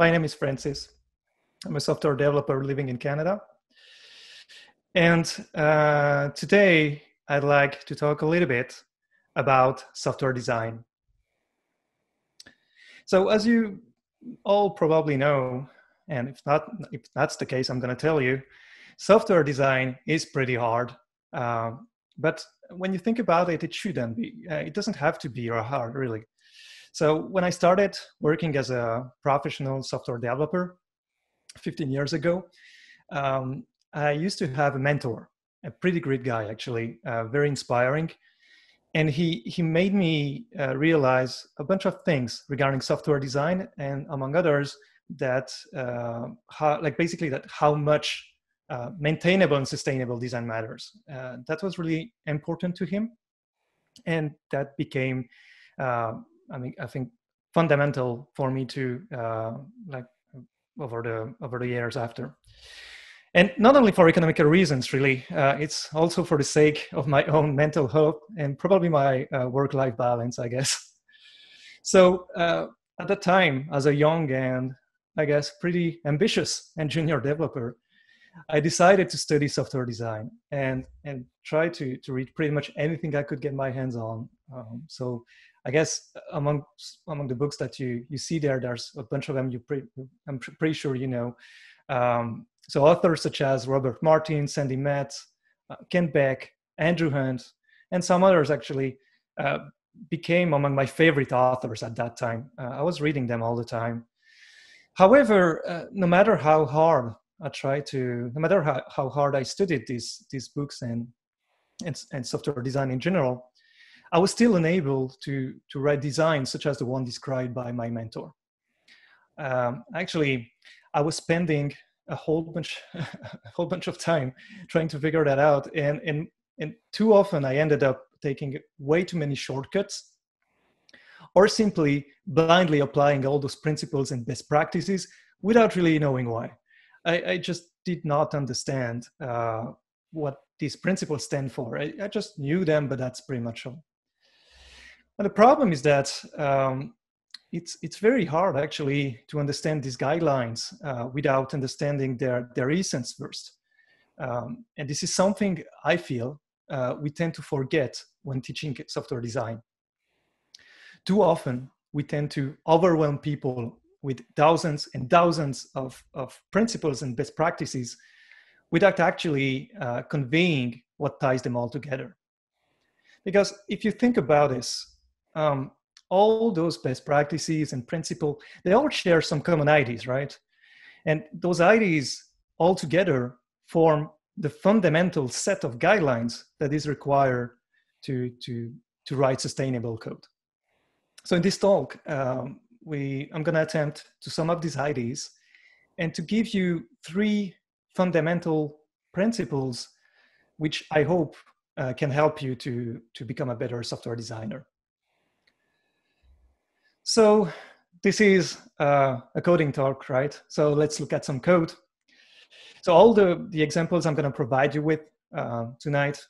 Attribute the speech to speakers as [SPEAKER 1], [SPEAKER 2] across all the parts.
[SPEAKER 1] My name is Francis. I'm a software developer living in Canada. And today I'd like to talk a little bit about software design. So as you all probably know, and if that's the case, I'm going to tell you, software design is pretty hard. But when you think about it, it shouldn't be. It doesn't have to be hard, really. So when I started working as a professional software developer 15 years ago, I used to have a mentor, a pretty great guy, actually, very inspiring. And he made me realize a bunch of things regarding software design, and among others, that how much maintainable and sustainable design matters. That was really important to him, and that became, I think, fundamental for me to over the years after. And not only for economical reasons, really, it's also for the sake of my own mental health and probably my work-life balance, I guess. So at the time, as a young and I guess pretty ambitious and junior developer, I decided to study software design and try to read pretty much anything I could get my hands on. So I guess among the books that you see there, there's a bunch of them I'm pretty sure you know. So authors such as Robert Martin, Sandy Metz, Ken Beck, Andrew Hunt, and some others actually became among my favorite authors at that time. I was reading them all the time. However, no matter how hard I studied these books and software design in general, I was still unable to write designs such as the one described by my mentor. Actually, I was spending a whole bunch of time trying to figure that out, and too often I ended up taking way too many shortcuts, or simply blindly applying all those principles and best practices without really knowing why. I just did not understand what these principles stand for. I just knew them, but that's pretty much all. And the problem is that it's very hard actually to understand these guidelines without understanding their essence first. And this is something I feel we tend to forget when teaching software design. Too often, we tend to overwhelm people with thousands and thousands of principles and best practices without actually conveying what ties them all together. Because if you think about this, all those best practices and principles, they all share some common ideas, right? And those ideas all together form the fundamental set of guidelines that is required to write sustainable code. So in this talk, I'm going to attempt to sum up these ideas and to give you 3 fundamental principles, which I hope can help you to become a better software designer. So this is a coding talk, right? So let's look at some code. So all the examples I'm going to provide you with tonight,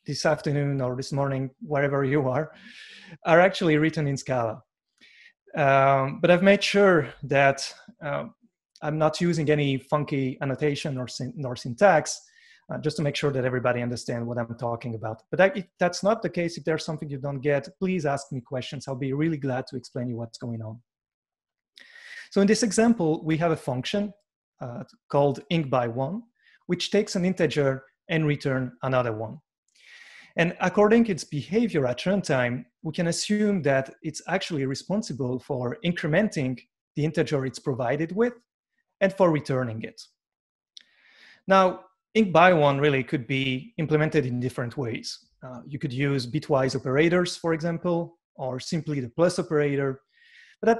[SPEAKER 1] this afternoon or this morning, wherever you are actually written in Scala. But I've made sure that I'm not using any funky annotation nor syntax, just to make sure that everybody understands what I'm talking about. But if that's not the case, if there's something you don't get, please ask me questions. I'll be really glad to explain you what's going on. So in this example, we have a function called ink_by_1, which takes an integer and returns another one. And according to its behavior at runtime, we can assume that it's actually responsible for incrementing the integer it's provided with and for returning it. Now, ink_by_1 really could be implemented in different ways. You could use bitwise operators, for example, or simply the plus operator. But that,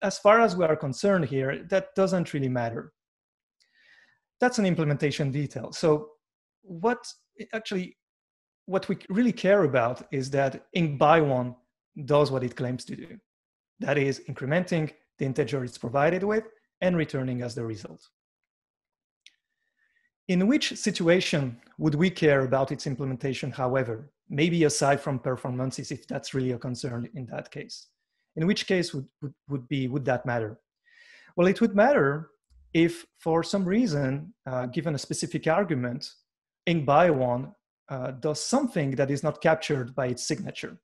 [SPEAKER 1] as far as we are concerned here, that doesn't really matter. That's an implementation detail. So what we really care about is that ink_by_1 does what it claims to do. That is, incrementing the integer it's provided with and returning as the result. In which situation would we care about its implementation, however? Maybe aside from performances, if that's really a concern in that case. In which case would that matter? Well, it would matter if for some reason, given a specific argument, ink by one does something that is not captured by its signature.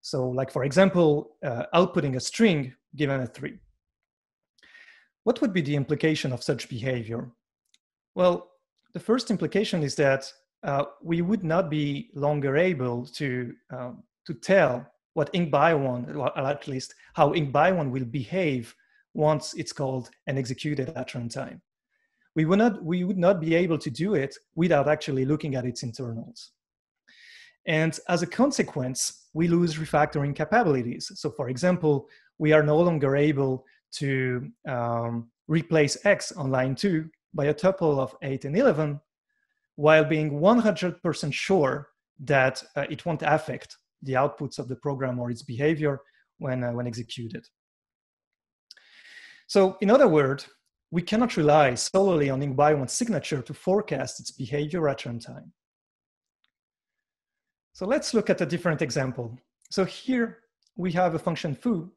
[SPEAKER 1] So like, for example, outputting a string given a 3. What would be the implication of such behavior? Well, the first implication is that we would not be longer able to tell what ink by one, or at least how ink by one will behave once it's called and executed at runtime. We would not be able to do it without actually looking at its internals. And as a consequence, we lose refactoring capabilities. So for example, we are no longer able to replace X on line 2 by a tuple of 8 and 11, while being 100% sure that it won't affect the outputs of the program or its behavior when executed. So in other words, we cannot rely solely on ink by one signature to forecast its behavior at runtime. So let's look at a different example. So here we have a function foo,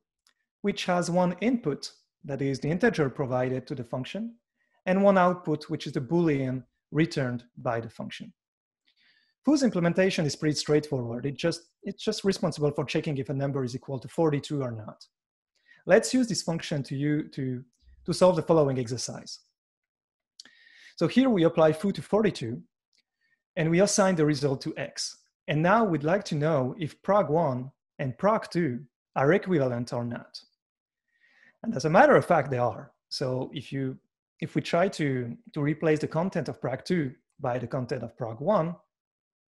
[SPEAKER 1] which has one input, that is the integer provided to the function, and one output, which is the Boolean returned by the function. Foo's implementation is pretty straightforward. It's just responsible for checking if a number is equal to 42 or not. Let's use this function to solve the following exercise. So here we apply foo to 42, and we assign the result to X. And now we'd like to know if prog1 and prog2 are equivalent or not. And as a matter of fact, they are. So if we try to replace the content of prog2 by the content of prog1,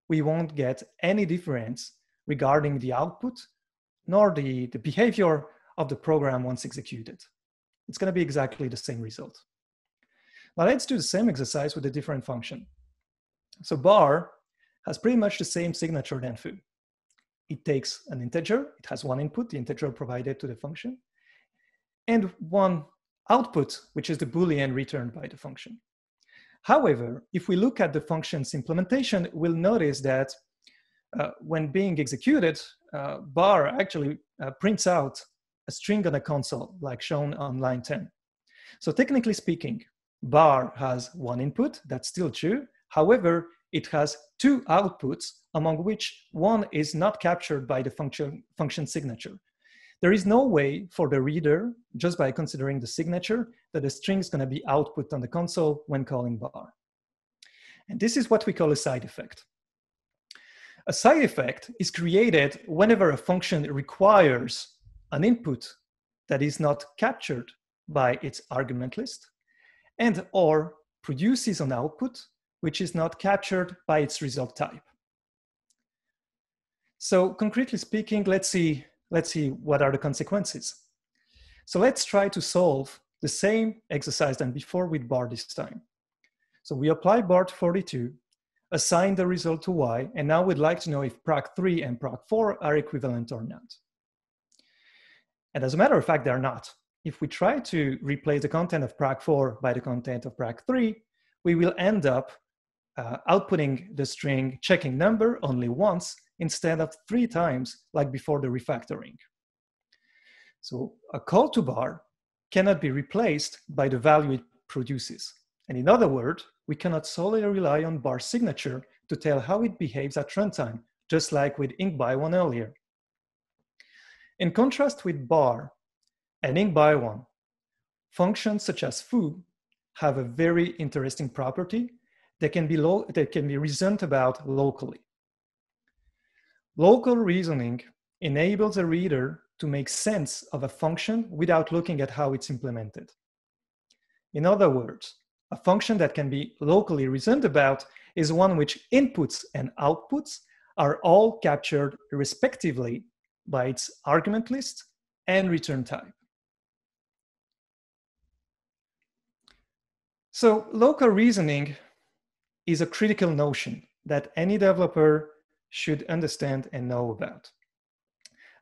[SPEAKER 1] we won't get any difference regarding the output nor the behavior of the program once executed. It's going to be exactly the same result. Now let's do the same exercise with a different function. So bar has pretty much the same signature than foo. It takes an integer, it has one input, the integer provided to the function, and one output, which is the Boolean returned by the function. However, if we look at the function's implementation, we'll notice that when being executed, bar actually prints out a string on a console, like shown on line 10. So technically speaking, bar has one input, that's still true. However, it has two outputs, among which one is not captured by the function signature. There is no way for the reader, just by considering the signature, that a string is going to be output on the console when calling bar. And this is what we call a side effect. A side effect is created whenever a function requires an input that is not captured by its argument list, and or produces an output which is not captured by its result type. So concretely speaking, let's see what are the consequences. So let's try to solve the same exercise than before with bar this time. So we apply bar to 42, assign the result to y, and now we'd like to know if prog3 and prog4 are equivalent or not. And as a matter of fact, they're not. If we try to replace the content of prog4 by the content of prog3, we will end up outputting the string checking number only once instead of 3 times like before the refactoring. So a call to bar cannot be replaced by the value it produces. And in other words, we cannot solely rely on bar signature to tell how it behaves at runtime, just like with ink by one earlier. In contrast with bar and ink by one, functions such as foo have a very interesting property that can be reasoned about locally. Local reasoning enables a reader to make sense of a function without looking at how it's implemented. In other words, a function that can be locally reasoned about is one which inputs and outputs are all captured respectively by its argument list and return type. So local reasoning is a critical notion that any developer should understand and know about,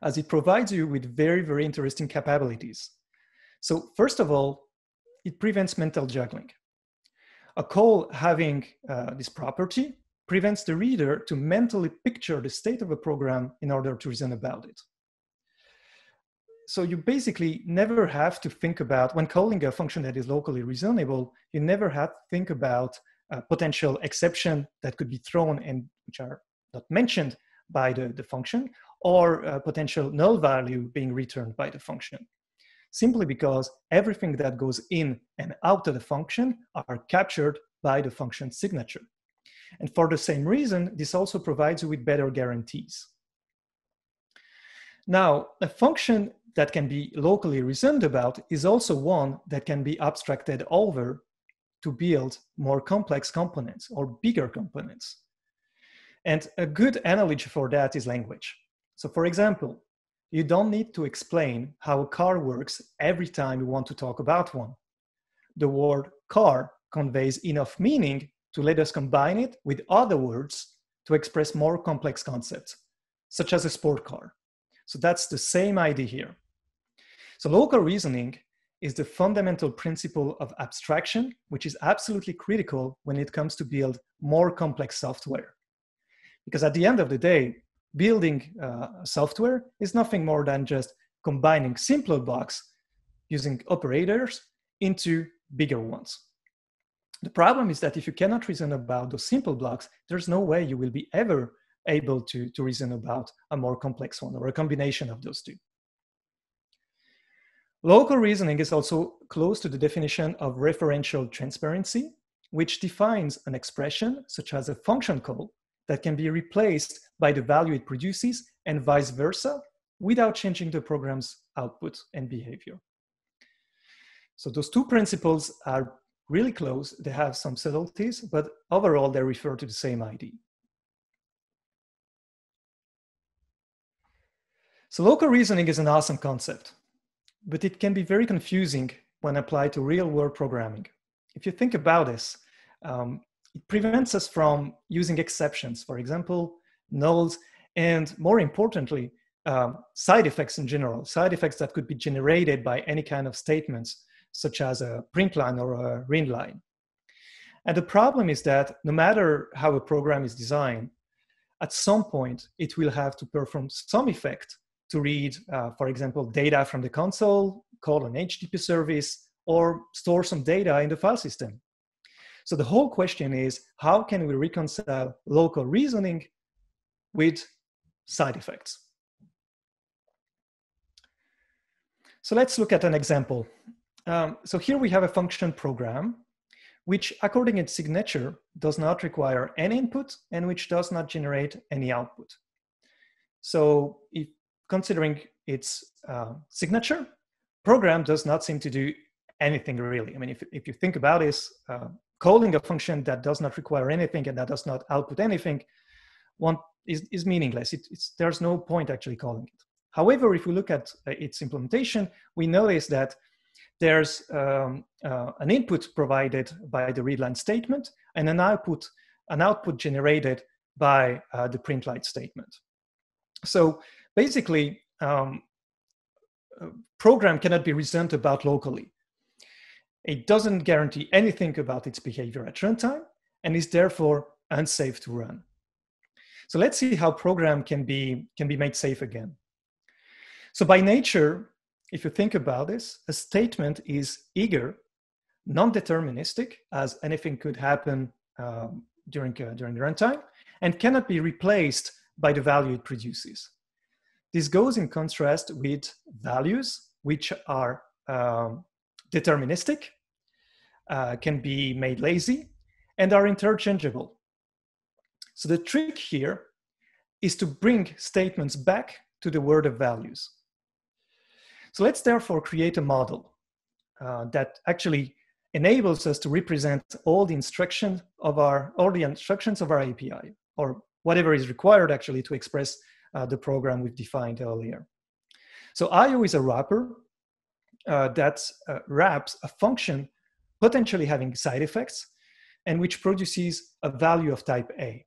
[SPEAKER 1] as it provides you with very, very interesting capabilities. So first of all, it prevents mental juggling. A call having this property prevents the reader to mentally picture the state of a program in order to reason about it. so you basically never have to think about, when calling a function that is locally reasonable, you never have to think about potential exception that could be thrown and which are not mentioned by the function, or potential null value being returned by the function. Simply because everything that goes in and out of the function are captured by the function signature. And for the same reason, this also provides you with better guarantees. Now, a function that can be locally reasoned about is also one that can be abstracted over to build more complex components or bigger components. And a good analogy for that is language. So for example, you don't need to explain how a car works every time you want to talk about one. The word car conveys enough meaning to let us combine it with other words to express more complex concepts, such as a sport car. So that's the same idea here. So local reasoning is the fundamental principle of abstraction, which is absolutely critical when it comes to build more complex software. Because at the end of the day, building software is nothing more than just combining simpler blocks using operators into bigger ones. The problem is that if you cannot reason about those simple blocks, there's no way you will be ever able to reason about a more complex one or a combination of those two. Local reasoning is also close to the definition of referential transparency, which defines an expression, such as a function call, that can be replaced by the value it produces and vice versa without changing the program's output and behavior. So those two principles are really close. They have some subtleties, but overall they refer to the same idea. So local reasoning is an awesome concept, but it can be very confusing when applied to real-world programming. If you think about this, it prevents us from using exceptions, for example, nulls, and more importantly, side effects in general, side effects that could be generated by any kind of statements, such as a print line or a read line. And the problem is that no matter how a program is designed, at some point, it will have to perform some effect to read, for example, data from the console, call an HTTP service, or store some data in the file system. So the whole question is, how can we reconcile local reasoning with side effects? So let's look at an example. So here we have a function program, which according to its signature does not require any input and which does not generate any output. So if considering its signature, program does not seem to do anything really. I mean, if you think about this, calling a function that does not require anything and that does not output anything, one is meaningless. There's no point actually calling it. However, if we look at its implementation, we notice that there's an input provided by the readline statement and an output generated by the printline statement. So basically, program cannot be reasoned about locally. It doesn't guarantee anything about its behavior at runtime and is therefore unsafe to run. So let's see how program can be made safe again. So by nature, if you think about this, a statement is eager, non-deterministic, as anything could happen during runtime, and cannot be replaced by the value it produces. This goes in contrast with values, which are deterministic, can be made lazy, and are interchangeable. So the trick here is to bring statements back to the world of values. So let's therefore create a model that actually enables us to represent all the instructions of our API, or whatever is required actually to express the program we've defined earlier. So IO is a wrapper that wraps a function potentially having side effects and which produces a value of type A.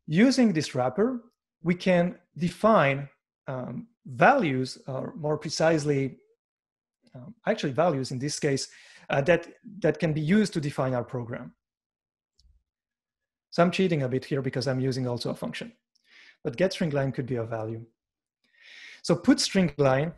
[SPEAKER 1] Using this wrapper, we can define values, or more precisely, actually values in this case, that can be used to define our program. So I'm cheating a bit here because I'm using also a function, but getStringLine could be a value. So putStringLine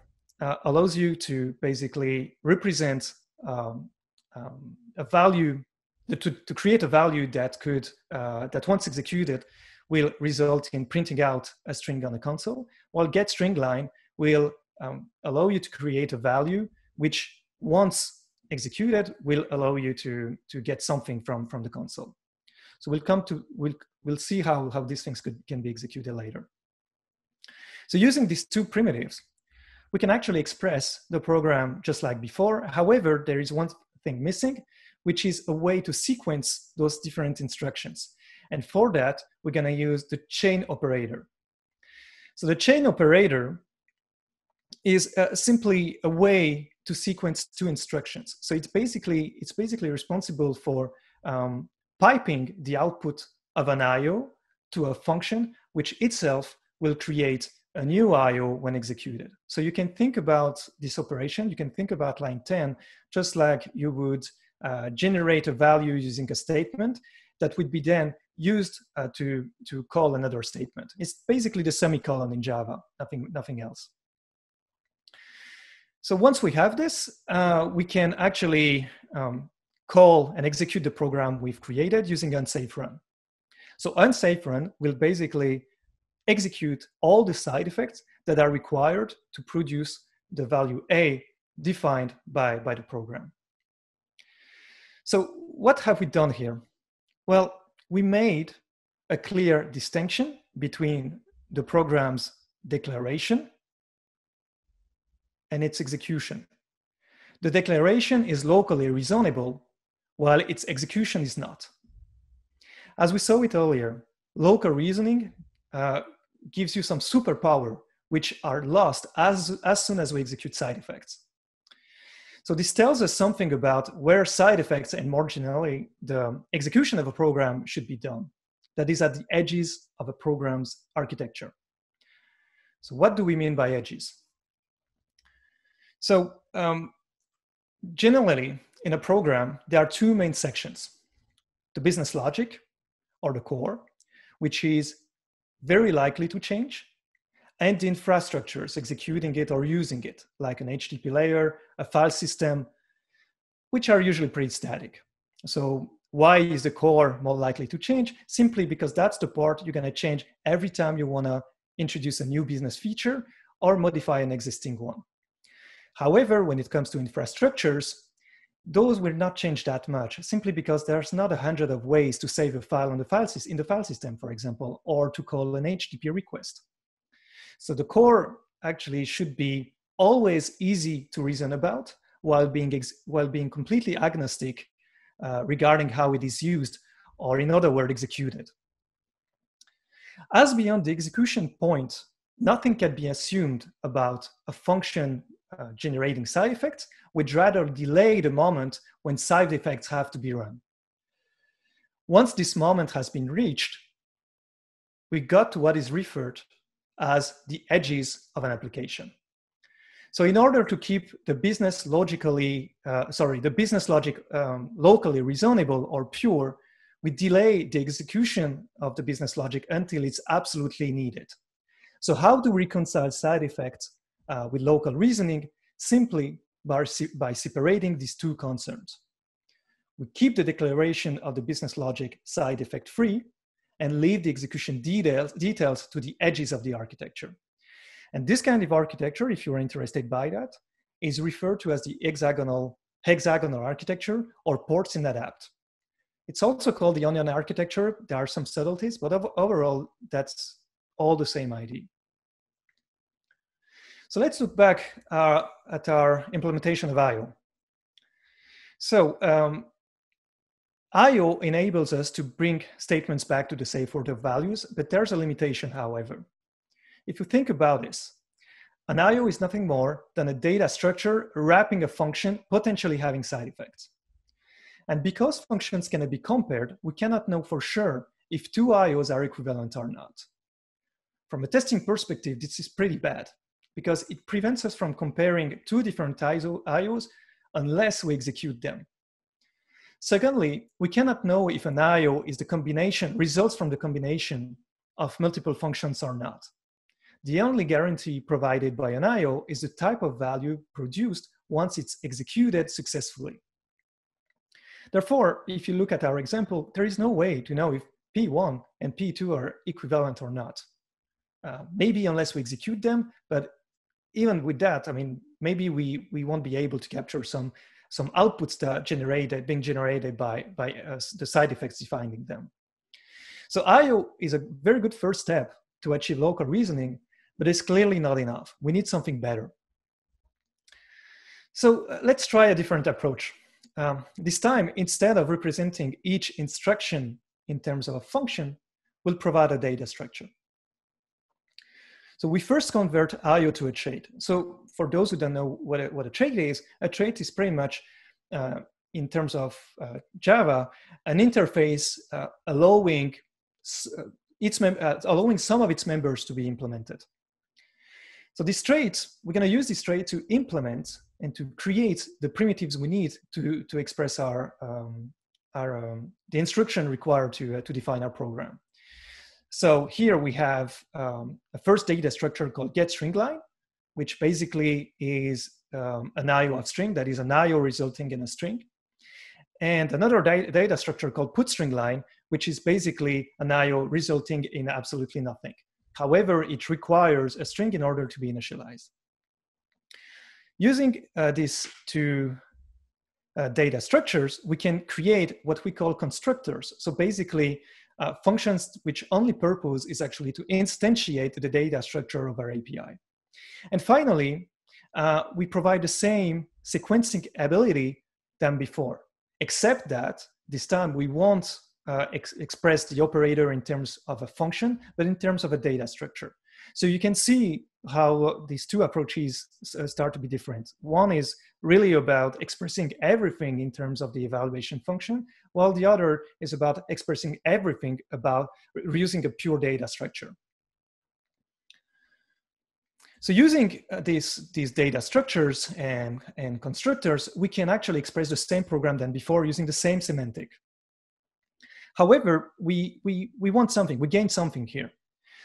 [SPEAKER 1] allows you to basically represent a value, to create a value that could, that once executed, will result in printing out a string on the console, while getStringLine will allow you to create a value which, once executed, will allow you to get something from the console. So we'll see how these things can be executed later. So using these two primitives, we can actually express the program just like before. However, there is one thing missing, which is a way to sequence those different instructions. And for that, we're going to use the chain operator. So the chain operator is simply a way to sequence two instructions. So it's basically responsible for piping the output of an IO to a function, which itself will create a new IO when executed. So you can think about this operation, you can think about line 10, just like you would generate a value using a statement that would be then used to call another statement. It's basically the semicolon in Java, nothing else. So once we have this, we can actually call and execute the program we've created using unsafe run. So unsafe run will basically execute all the side effects that are required to produce the value A defined by the program. So what have we done here? Well, we made a clear distinction between the program's declaration and its execution. The declaration is locally reasonable, while its execution is not. As we saw it earlier, local reasoning gives you some superpower, which are lost as soon as we execute side effects. So this tells us something about where side effects and more generally the execution of a program should be done. That is at the edges of a program's architecture. So what do we mean by edges? So generally in a program, there are two main sections: the business logic, or the core, which is very likely to change, and the infrastructures executing it or using it, like an HTTP layer, a file system, which are usually pretty static. So why is the core more likely to change? Simply because that's the part you're going to change every time you want to introduce a new business feature or modify an existing one. However, when it comes to infrastructures, those will not change that much, simply because there's not 100 of ways to save a file in the file system, for example, or to call an HTTP request. So the core actually should be always easy to reason about, while being completely agnostic regarding how it is used, or in other words, executed. As beyond the execution point, nothing can be assumed about a function generating side effects, which rather delay the moment when side effects have to be run. Once this moment has been reached, we got to what is referred as the edges of an application. So in order to keep the business logic locally reasonable or pure, we delay the execution of the business logic until it's absolutely needed. So how do we reconcile side effects with local reasoning? Simply by separating these two concerns. We keep the declaration of the business logic side effect free and leave the execution details to the edges of the architecture. And this kind of architecture, if you're interested by that, is referred to as the hexagonal architecture, or ports in adapt. It's also called the onion architecture. There are some subtleties, but overall, that's all the same idea. So let's look back at our implementation of IO. So IO enables us to bring statements back to the safe order of values, but there's a limitation, however. If you think about this, an IO is nothing more than a data structure wrapping a function potentially having side effects. And because functions cannot be compared, we cannot know for sure if two IOs are equivalent or not. From a testing perspective, this is pretty bad, because it prevents us from comparing two different IOs unless we execute them. Secondly, we cannot know if an IO is results from the combination of multiple functions or not. the only guarantee provided by an IO is the type of value produced once it's executed successfully. Therefore, if you look at our example, there is no way to know if P1 and P2 are equivalent or not. Maybe unless we execute them, but even with that, I mean, maybe we won't be able to capture some outputs that being generated by the side effects defining them. So IO is a very good first step to achieve local reasoning, but it's clearly not enough. We need something better. So let's try a different approach. This time, instead of representing each instruction in terms of a function, we'll provide a data structure. So we first convert IO to a trait. So for those who don't know what a trait is pretty much, in terms of Java, an interface allowing some of its members to be implemented. So this trait, we're going to use this trait to implement and to create the primitives we need to express the instruction required to define our program. So here we have a first data structure called getStringLine, which basically is an IO of string, that is an IO resulting in a string. And another data structure called putStringLine, which is basically an IO resulting in absolutely nothing. However, it requires a string in order to be initialized. Using these two data structures, we can create what we call constructors. So basically, functions which only purpose is actually to instantiate the data structure of our API. And finally, we provide the same sequencing ability than before, except that this time we won't express the operator in terms of a function, but in terms of a data structure. So you can see how these two approaches start to be different. One is really about expressing everything in terms of the evaluation function, while the other is about expressing everything about using a pure data structure. So using these data structures and constructors, we can actually express the same program than before using the same semantic. However, we want something, we gain something here.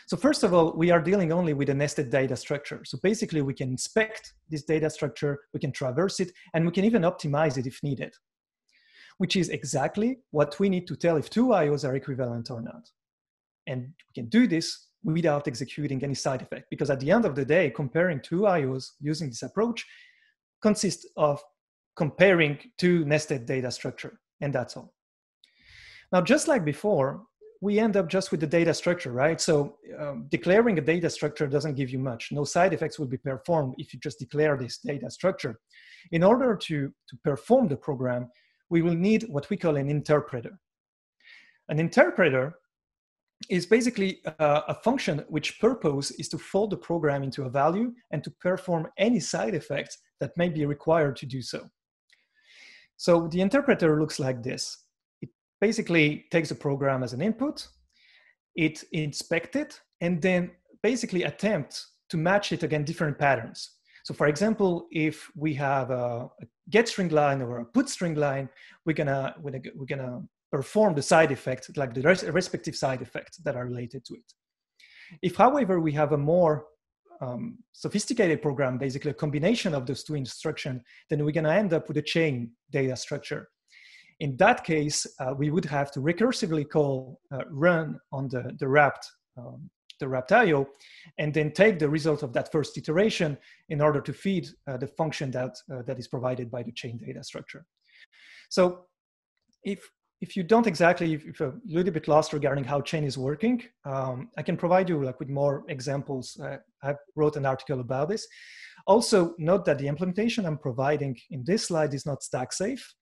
[SPEAKER 1] So first of all, we are dealing only with a nested data structure. So basically we can inspect this data structure, we can traverse it, and we can even optimize it if needed, which is exactly what we need to tell if two IOs are equivalent or not. And we can do this without executing any side effect, because at the end of the day, comparing two IOs using this approach consists of comparing two nested data structure, and that's all. Now, just like before, we end up just with the data structure, right? So declaring a data structure doesn't give you much. No side effects will be performed if you just declare this data structure. In order to perform the program, we will need what we call an interpreter. An interpreter is basically a function which purpose is to fold the program into a value and to perform any side effects that may be required to do so. So the interpreter looks like this. Basically takes the program as an input, it inspects it, and then basically attempts to match it against different patterns. So for example, if we have a getStringLine or a putStringLine, we're gonna perform the side effect, like the respective side effects that are related to it. If, however, we have a more sophisticated program, basically a combination of those two instructions, then we're gonna end up with a chain data structure. In that case, we would have to recursively call run on the wrapped IO, and then take the result of that first iteration in order to feed the function that is provided by the chain data structure. So if you don't exactly, if you're a little bit lost regarding how chain is working, I can provide you with more examples. I wrote an article about this. Also, note that the implementation I'm providing in this slide is not stack safe,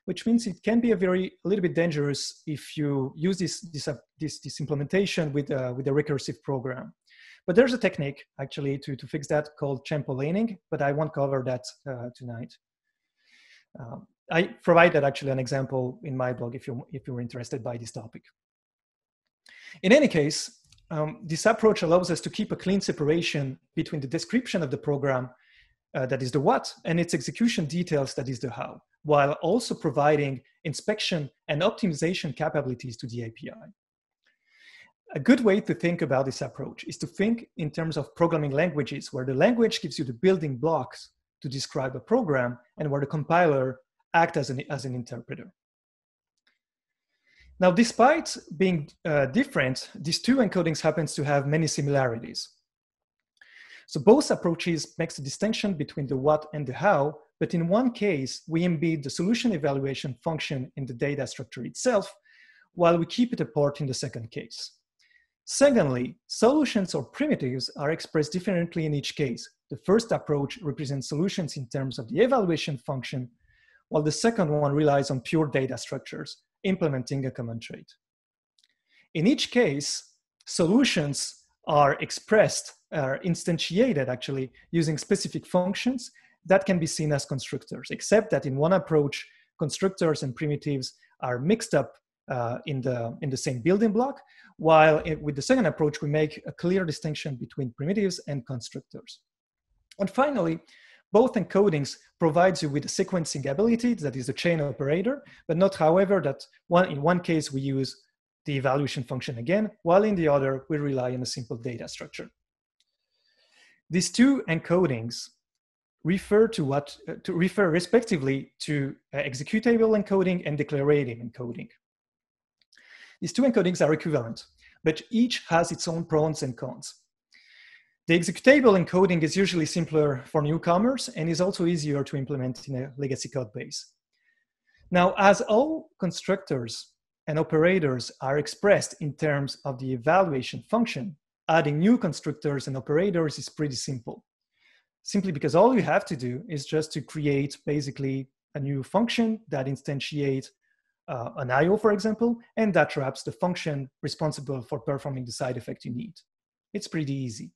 [SPEAKER 1] which means it can be a little bit dangerous if you use this implementation with a recursive program. But there's a technique actually to fix that called trampolining, but I won't cover that tonight. I provided actually an example in my blog if you're interested by this topic. In any case, this approach allows us to keep a clean separation between the description of the program, that is the what, and its execution details, that is the how, while also providing inspection and optimization capabilities to the API. A good way to think about this approach is to think in terms of programming languages, where the language gives you the building blocks to describe a program and where the compiler acts as an interpreter. Now, despite being different, these two encodings happen to have many similarities. So both approaches make the distinction between the what and the how, but in one case, we embed the solution evaluation function in the data structure itself, while we keep it apart in the second case. Secondly, solutions or primitives are expressed differently in each case. The first approach represents solutions in terms of the evaluation function, while the second one relies on pure data structures, implementing a common trait. In each case, solutions are expressed, are instantiated actually, using specific functions that can be seen as constructors, except that in one approach, constructors and primitives are mixed up in the same building block, while with the second approach, we make a clear distinction between primitives and constructors. And finally, both encodings provide you with a sequencing ability, that is the chain operator, but not, however, that in one case we use the evaluation function again, while in the other we rely on a simple data structure. These two encodings refer respectively to executable encoding and declarative encoding. These two encodings are equivalent, but each has its own pros and cons. The executable encoding is usually simpler for newcomers and is also easier to implement in a legacy code base. Now, as all constructors and operators are expressed in terms of the evaluation function, adding new constructors and operators is pretty simple. Simply because all you have to do is just to create basically a new function that instantiates an IO, for example, and that wraps the function responsible for performing the side effect you need. It's pretty easy.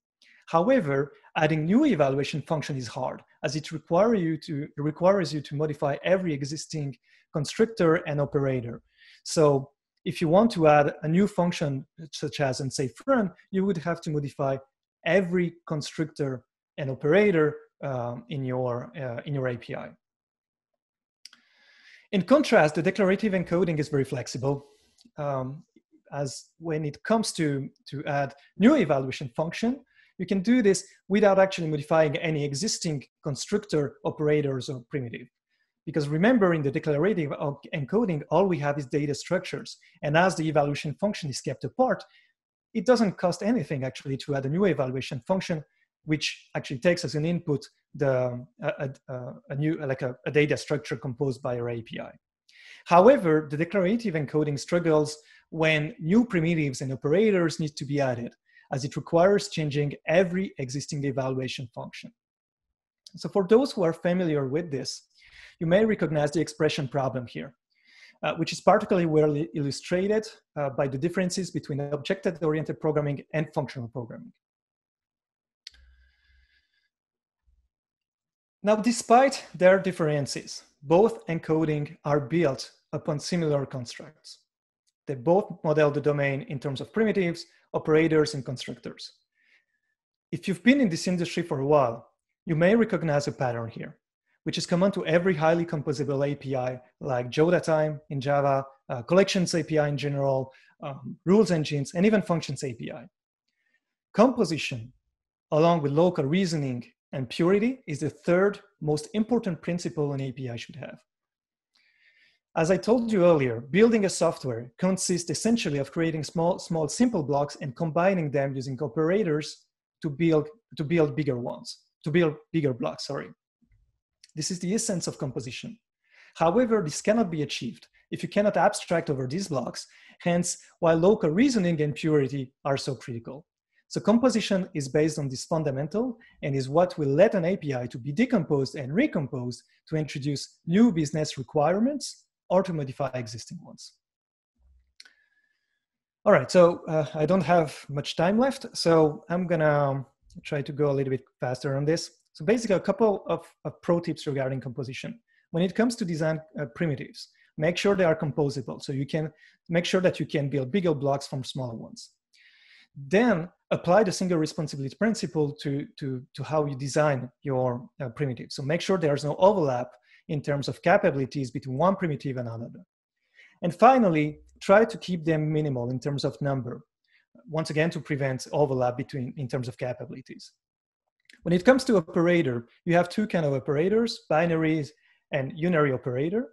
[SPEAKER 1] However, adding new evaluation function is hard, as it requires you to modify every existing constructor and operator. So if you want to add a new function, such as unsafe run, you would have to modify every constructor and operator in your API. In contrast, the declarative encoding is very flexible, as when it comes to add new evaluation function, you can do this without actually modifying any existing constructor, operators, or primitive. Because remember, in the declarative encoding, all we have is data structures. And as the evaluation function is kept apart, it doesn't cost anything actually to add a new evaluation function, which actually takes as an input a data structure composed by our API. However, the declarative encoding struggles when new primitives and operators need to be added, as it requires changing every existing evaluation function. So for those who are familiar with this, you may recognize the expression problem here, which is particularly well illustrated by the differences between object-oriented programming and functional programming. Now, despite their differences, both encoding are built upon similar constructs. They both model the domain in terms of primitives, operators, and constructors. If you've been in this industry for a while, you may recognize a pattern here, which is common to every highly composable API like JODA in Java, collections API in general, rules engines, and even functions API. Composition, along with local reasoning and purity, is the third most important principle an API should have. As I told you earlier, building a software consists essentially of creating small, simple blocks and combining them using operators to build bigger blocks, sorry. This is the essence of composition. However, this cannot be achieved if you cannot abstract over these blocks, hence why local reasoning and purity are so critical. So composition is based on this fundamental and is what will let an API to be decomposed and recomposed to introduce new business requirements or to modify existing ones. All right, so I don't have much time left, so I'm gonna try to go a little bit faster on this. So basically a couple of pro tips regarding composition. When it comes to design primitives, make sure they are composable. So you can make sure that you can build bigger blocks from smaller ones. Then apply the single responsibility principle to how you design your primitive. So make sure there's no overlap in terms of capabilities between one primitive and another. And finally, try to keep them minimal in terms of number. once again, to prevent overlap in terms of capabilities. When it comes to operator, you have two kind of operators, binaries and unary operator.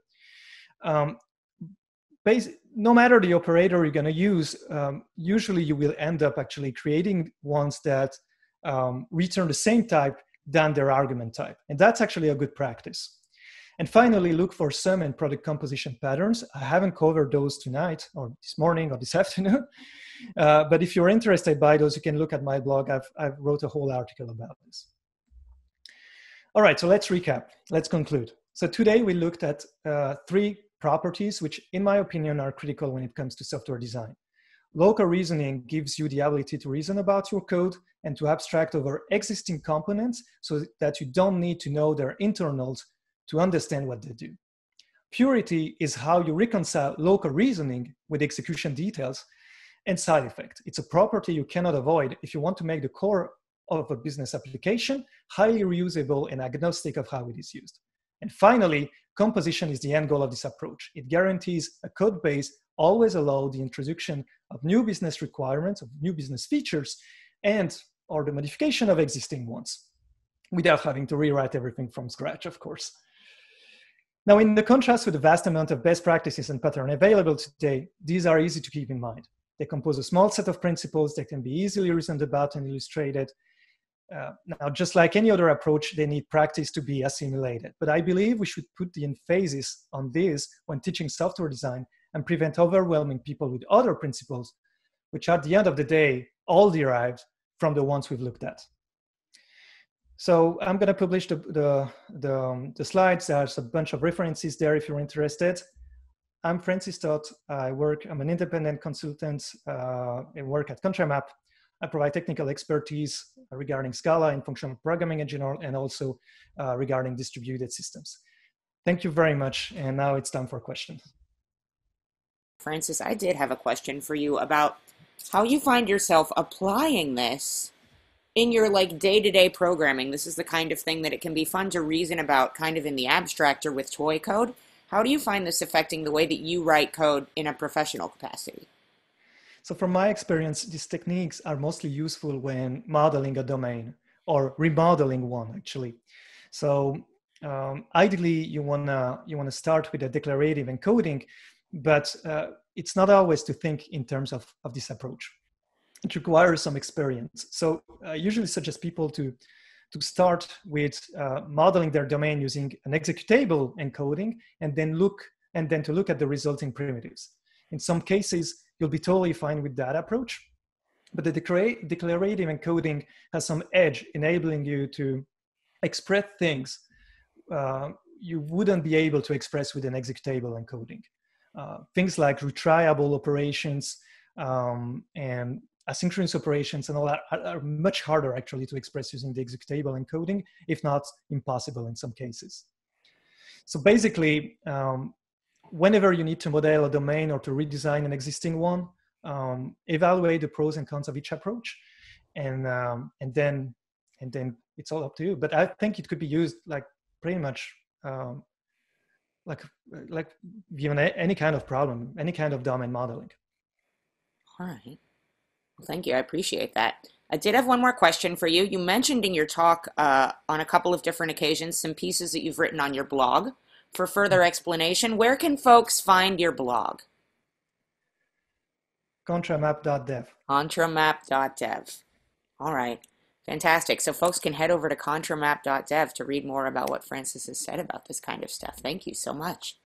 [SPEAKER 1] No matter the operator you're going to use, usually you will end up actually creating ones that return the same type than their argument type. And that's actually a good practice. And finally, look for sum and product composition patterns. I haven't covered those tonight or this morning or this afternoon. But if you're interested by those, you can look at my blog. I've wrote a whole article about this. All right, so let's recap. Let's conclude. So today we looked at 3 properties, which in my opinion are critical when it comes to software design. Local reasoning gives you the ability to reason about your code and to abstract over existing components so that you don't need to know their internals to understand what they do. Purity is how you reconcile local reasoning with execution details. And side effect, it's a property you cannot avoid if you want to make the core of a business application highly reusable and agnostic of how it is used. And finally, composition is the end goal of this approach. It guarantees a code base always allow the introduction of new business requirements, of new business features, or the modification of existing ones, without having to rewrite everything from scratch, of course. Now, in the contrast with the vast amount of best practices and patterns available today, these are easy to keep in mind. They compose a small set of principles that can be easily reasoned about and illustrated. Now, just like any other approach, they need practice to be assimilated. But I believe we should put the emphasis on this when teaching software design and prevent overwhelming people with other principles, which at the end of the day, all derived from the ones we've looked at. So I'm going to publish the slides. There's a bunch of references there if you're interested. I'm Francis Toth. I'm an independent consultant. I work at ContraMap. I provide technical expertise regarding Scala and functional programming in general, and also regarding distributed systems. Thank you very much. And now it's time for questions.
[SPEAKER 2] Francis, I did have a question for you about how you find yourself applying this in your day-to-day programming. This is the kind of thing that it can be fun to reason about kind of in the abstract or with toy code. How do you find this affecting the way that you write code in a professional capacity?
[SPEAKER 1] So from my experience, these techniques are mostly useful when modeling a domain or remodeling one, actually. So ideally, you wanna start with a declarative encoding, but it's not always to think in terms of this approach. It requires some experience. So I usually suggest people to start with modeling their domain using an executable encoding, and then to look at the resulting primitives. In some cases, you'll be totally fine with that approach, but the declarative encoding has some edge, enabling you to express things you wouldn't be able to express with an executable encoding. Things like retriable operations and asynchronous operations and all that are much harder actually to express using the executable encoding, if not impossible in some cases. So basically, whenever you need to model a domain or to redesign an existing one, evaluate the pros and cons of each approach, and then it's all up to you. But I think it could be used pretty much given any kind of problem, any kind of domain modeling.
[SPEAKER 2] All right. Well, thank you. I appreciate that. I did have one more question for you. You mentioned in your talk on a couple of different occasions some pieces that you've written on your blog. For further explanation, where can folks find your blog?
[SPEAKER 1] Contramap.dev.
[SPEAKER 2] Contramap.dev. All right. Fantastic. So folks can head over to contramap.dev to read more about what Francis has said about this kind of stuff. Thank you so much.